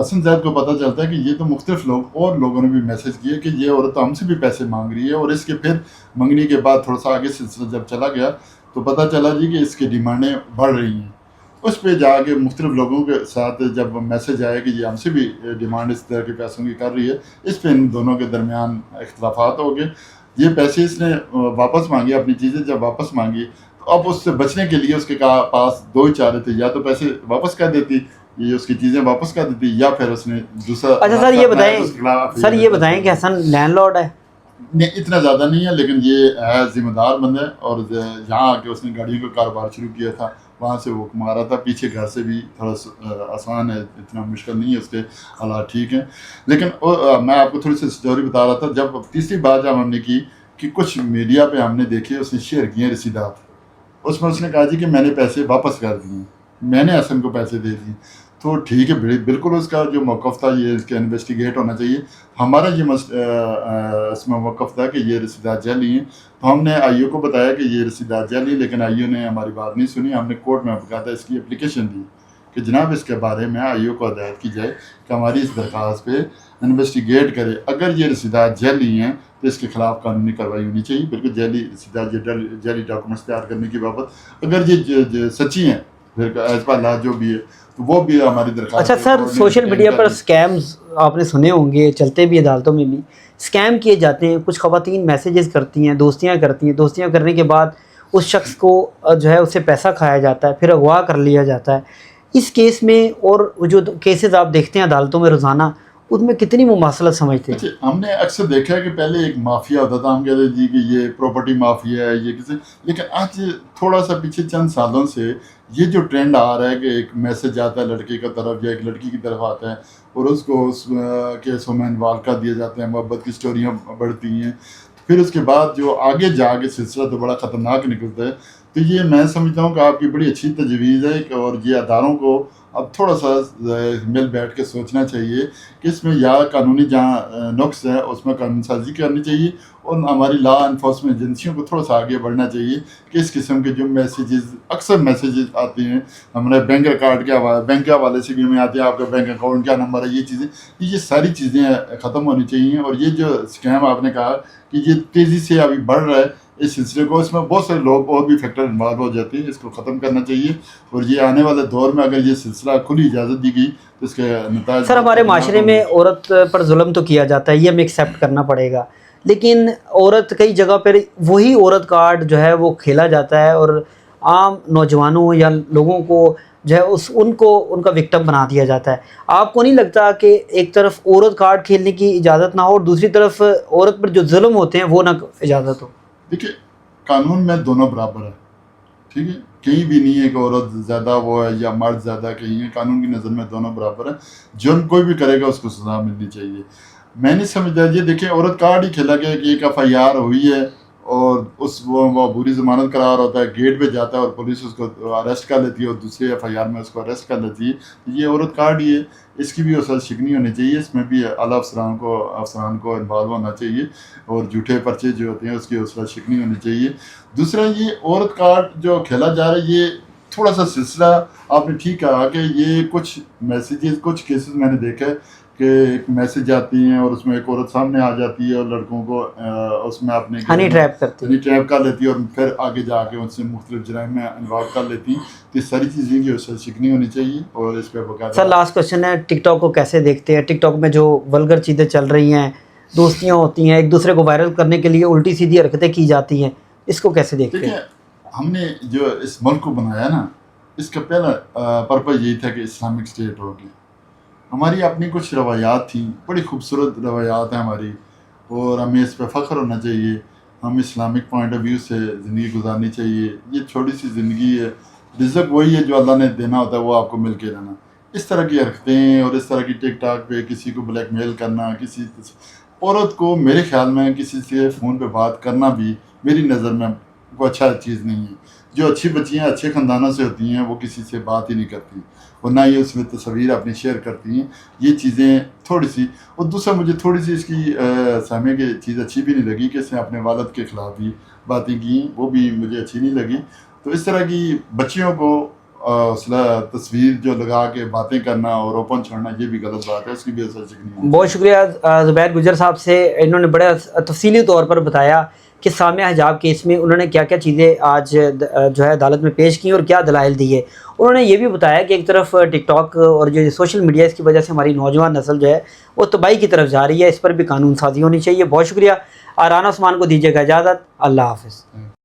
حسن زید کو پتہ چلتا ہے کہ یہ تو مختلف لوگ اور لوگوں نے بھی میسج کیے کہ یہ عورت ہم سے بھی پیسے مانگ رہی ہے، اور اس کے پھر منگنی کے بعد تھوڑا سا آگے سلسلہ جب چلا گیا تو پتہ چلا جی کہ اس کی ڈیمانڈیں بڑھ رہی ہیں۔ اس پہ جا کے مختلف لوگوں کے ساتھ جب میسج آیا کہ یہ ہم سے بھی ڈیمانڈ اس طرح کے پیسوں کی کر رہی ہے، اس پہ ان دونوں کے درمیان اختلافات ہو گئے۔ یہ پیسے اس نے واپس مانگے، اپنی چیزیں جب واپس مانگی تو اب اس سے بچنے کے لیے اس کے پاس دو ہی چارے تھے، یا تو پیسے واپس کر دیتی، یہ اس کی چیزیں واپس کر دیتی، یا پھر اس نے دوسرا۔ اچھا سر یہ بتائیں کہ حسن لینڈ لارڈ ہے؟ نہیں اتنا زیادہ نہیں ہے، لیکن یہ ہے ذمہ دار بندہ ہے، اور یہاں آ کے اس نے گاڑیوں کا کاروبار شروع کیا تھا، وہاں سے وہ کما رہا تھا، پیچھے گھر سے بھی تھوڑا آسان ہے، اتنا مشکل نہیں ہے، اس کے حالات ٹھیک ہیں۔ لیکن میں آپ کو تھوڑی سی اسٹوری بتا رہا تھا، جب تیسری بار جب ہم نے کی کہ کچھ میڈیا پہ ہم نے دیکھے اس نے شیئر کیے رسیدات، اس میں اس نے کہا جی کہ میں نے پیسے واپس کر دیے، میں نے حسن کو پیسے دے دیے۔ تو ٹھیک ہے، بالکل اس کا جو موقف تھا یہ اس کے انویسٹیگیٹ ہونا چاہیے۔ ہمارا یہ اس میں موقف تھا کہ یہ رسیدات جعلی ہیں، تو ہم نے آئی او کو بتایا کہ یہ رسیدات جعلی، لیکن آئی او نے ہماری بات نہیں سنی۔ ہم نے کورٹ میں باقاعدہ اس کی اپلیکیشن دی کہ جناب اس کے بارے میں آئی او کو ہدایت کی جائے کہ ہماری اس درخواست پہ انویسٹیگیٹ کرے، اگر یہ رسیدات جعلی ہیں تو اس کے خلاف قانونی کارروائی ہونی چاہیے، بالکل جعلی رسیدات، جعلی ڈاکومنٹس تیار کرنے کی بابت، اگر یہ سچی ہیں پھر ایز پر لا جو بھی ہے تو وہ بھی ہماری درخواست۔ اچھا سر، سوشل میڈیا پر اسکیمز آپ نے سنے ہوں گے، چلتے بھی عدالتوں میں بھی اسکیم کیے جاتے ہیں۔ کچھ خواتین میسیجز کرتی ہیں، دوستیاں کرتی ہیں، دوستیاں کرنے کے بعد اس شخص کو جو ہے اس سے پیسہ کھایا جاتا ہے، پھر اغوا کر لیا جاتا ہے۔ اس کیس میں اور جو کیسز آپ دیکھتے ہیں عدالتوں میں روزانہ، ان میں کتنی مماثلت سمجھتے ہیں؟ ہم نے اکثر دیکھا ہے کہ پہلے ایک مافیا ہوتا تھا، ہم کہتے جی کہ یہ پراپرٹی مافیا ہے، یہ کسی، لیکن آج تھوڑا سا پیچھے چند سالوں سے یہ جو ٹرینڈ آ رہا ہے کہ ایک میسج آتا ہے لڑکے کی طرف یا ایک لڑکی کی طرف آتا ہے اور اس کو اس کیسوں میں انوالو کر دیا جاتا ہے، محبت کی سٹوریاں بڑھتی ہیں، پھر اس کے بعد جو آگے جا کے سلسلہ تو بڑا خطرناک نکلتا ہے۔ تو یہ میں سمجھتا ہوں کہ آپ کی بڑی اچھی تجویز ہے اور یہ اداروں کو اب تھوڑا سا مل بیٹھ کے سوچنا چاہیے کہ اس میں یا قانونی جہاں نقص ہے اس میں قانون سازی کرنی چاہیے، اور ہماری لا انفورسمنٹ ایجنسیوں کو تھوڑا سا آگے بڑھنا چاہیے کہ اس قسم کے جو میسیجز، اکثر میسیجز آتے ہیں ہمارے بینک اکاؤنٹ کے بینک کے حوالے سے بھی ہمیں آتے ہیں، آپ کا بینک اکاؤنٹ کیا نمبر ہے، یہ ساری چیزیں ختم ہونی چاہیے۔ اور یہ جو اسکیم آپ نے کہا کہ یہ تیزی سے ابھی بڑھ رہا ہے اس سلسلے کو، اس میں بہت سارے لوگ اور بھی فیکٹر انوالو ہو جاتے ہیں، اس کو ختم کرنا چاہیے۔ اور یہ آنے والے دور میں اگر یہ سلسلہ کھلی اجازت دی گئی تو اس کے نتائج۔ سر ہمارے معاشرے میں عورت پر ظلم تو کیا جاتا ہے، یہ ہمیں ایکسیپٹ کرنا پڑے گا، لیکن عورت کئی جگہ پر وہی عورت کارڈ جو ہے وہ کھیلا جاتا ہے اور عام نوجوانوں یا لوگوں کو جو ہے ان کا وکٹم بنا دیا جاتا ہے۔ آپ کو نہیں لگتا کہ ایک طرف عورت کارڈ کھیلنے کی اجازت نہ ہو اور دوسری طرف عورت پر جو ظلم ہوتے ہیں وہ نہ اجازت ہو؟ دیکھیے قانون میں دونوں برابر ہے، ٹھیک ہے، کہیں بھی نہیں ہے کہ عورت زیادہ وہ ہے یا مرد زیادہ کہیں ہے، قانون کی نظر میں دونوں برابر ہیں، جرم کوئی بھی کرے گا اس کو سزا ملنی چاہیے۔ میں نہیں سمجھتا، یہ دیکھیں عورت کارڈ ہی کھیلا گیا کہ ایک ایف آئی آر ہوئی ہے اور وہ عبوری ضمانت قرار ہوتا ہے، گیٹ پہ جاتا ہے اور پولیس اس کو اریسٹ کر لیتی ہے اور دوسرے ایف آئی آر میں اس کو اریسٹ کر لیتی ہے، یہ عورت کارڈ ہی ہے، اس کی بھی اصل شکنی ہونی چاہیے، اس میں بھی اعلیٰ افسران کو انوالو ہونا چاہیے اور جھوٹے پرچے جو ہوتے ہیں اس کی اصل شکنی ہونی چاہیے۔ دوسرا یہ عورت کارڈ جو کھیلا جا رہا ہے، یہ تھوڑا سا سلسلہ آپ نے ٹھیک کہا کہ یہ کچھ میسیجز، کچھ کیسز میں نے دیکھا ہے کہ ایک میسیج آتی ہیں اور اس میں ایک عورت سامنے آ جاتی ہے اور لڑکوں کو اس میں اپنے ہنی ٹریپ کر لیتی ہے اور پھر آگے جا کے ان سے مختلف جرائم میں انوالو کر لیتی ہیں۔ تو یہ ساری چیزیں کی اس سے شکنی ہونی چاہیے اور اس پہ باقاعدہ۔ سر لاسٹ کوشچن ہے، ٹک ٹاک کو کیسے دیکھتے ہیں؟ ٹک ٹاک میں جو ولگر چیزیں چل رہی ہیں، دوستیاں ہوتی ہیں، ایک دوسرے کو وائرل کرنے کے لیے الٹی سیدھی حرکتیں کی جاتی ہیں، اس کو کیسے دیکھتے ہیں؟ ہم نے جو اس ملک کو بنایا نا، اس کا پہلا پرپز یہی تھا کہ اسلامک اسٹیٹ ہوگی۔ ہماری اپنی کچھ روایات تھیں، بڑی خوبصورت روایات ہیں ہماری، اور ہمیں اس پہ فخر ہونا چاہیے۔ ہم اسلامک پوائنٹ آف ویو سے زندگی گزارنی چاہیے۔ یہ چھوٹی سی زندگی ہے، رزق وہی ہے جو اللہ نے دینا ہوتا ہے، وہ آپ کو مل کے رہنا۔ اس طرح کی حرکتیں اور اس طرح کی ٹک ٹاک پہ کسی کو بلیک میل کرنا، کسی عورت کو میرے خیال میں کسی سے فون پہ بات کرنا بھی میری نظر میں کوئی اچھا چیز نہیں ہے۔ جو اچھی بچیاں اچھے خاندانوں سے ہوتی ہیں وہ کسی سے بات ہی نہیں کرتی اور نہ ہی اس میں تصویر اپنی شیئر کرتی ہیں۔ یہ چیزیں تھوڑی سی، اور دوسرا مجھے تھوڑی سی اس کی سامنے کی چیز اچھی بھی نہیں لگی کہ اس نے اپنے والد کے خلاف بھی باتیں کی، وہ بھی مجھے اچھی نہیں لگی۔ تو اس طرح کی بچیوں کو تصویر جو لگا کے باتیں کرنا اور اوپن چھوڑنا یہ بھی غلط بات ہے، اس کی بھی اثر چکنی ہے۔ بہت شکریہ زبیر گجر صاحب سے، انہوں نے بڑے تفصیلی طور پر بتایا کہ سامع حجاب کیس میں انہوں نے کیا کیا چیزیں آج جو ہے عدالت میں پیش کی اور کیا دلائل دیے۔ انہوں نے یہ بھی بتایا کہ ایک طرف ٹک ٹاک اور جو سوشل میڈیا اس کی وجہ سے ہماری نوجوان نسل جو ہے وہ تباہی کی طرف جا رہی ہے، اس پر بھی قانون سازی ہونی چاہیے۔ بہت شکریہ۔ رانا عثمان کو دیجیے گا اجازت، اللہ حافظ۔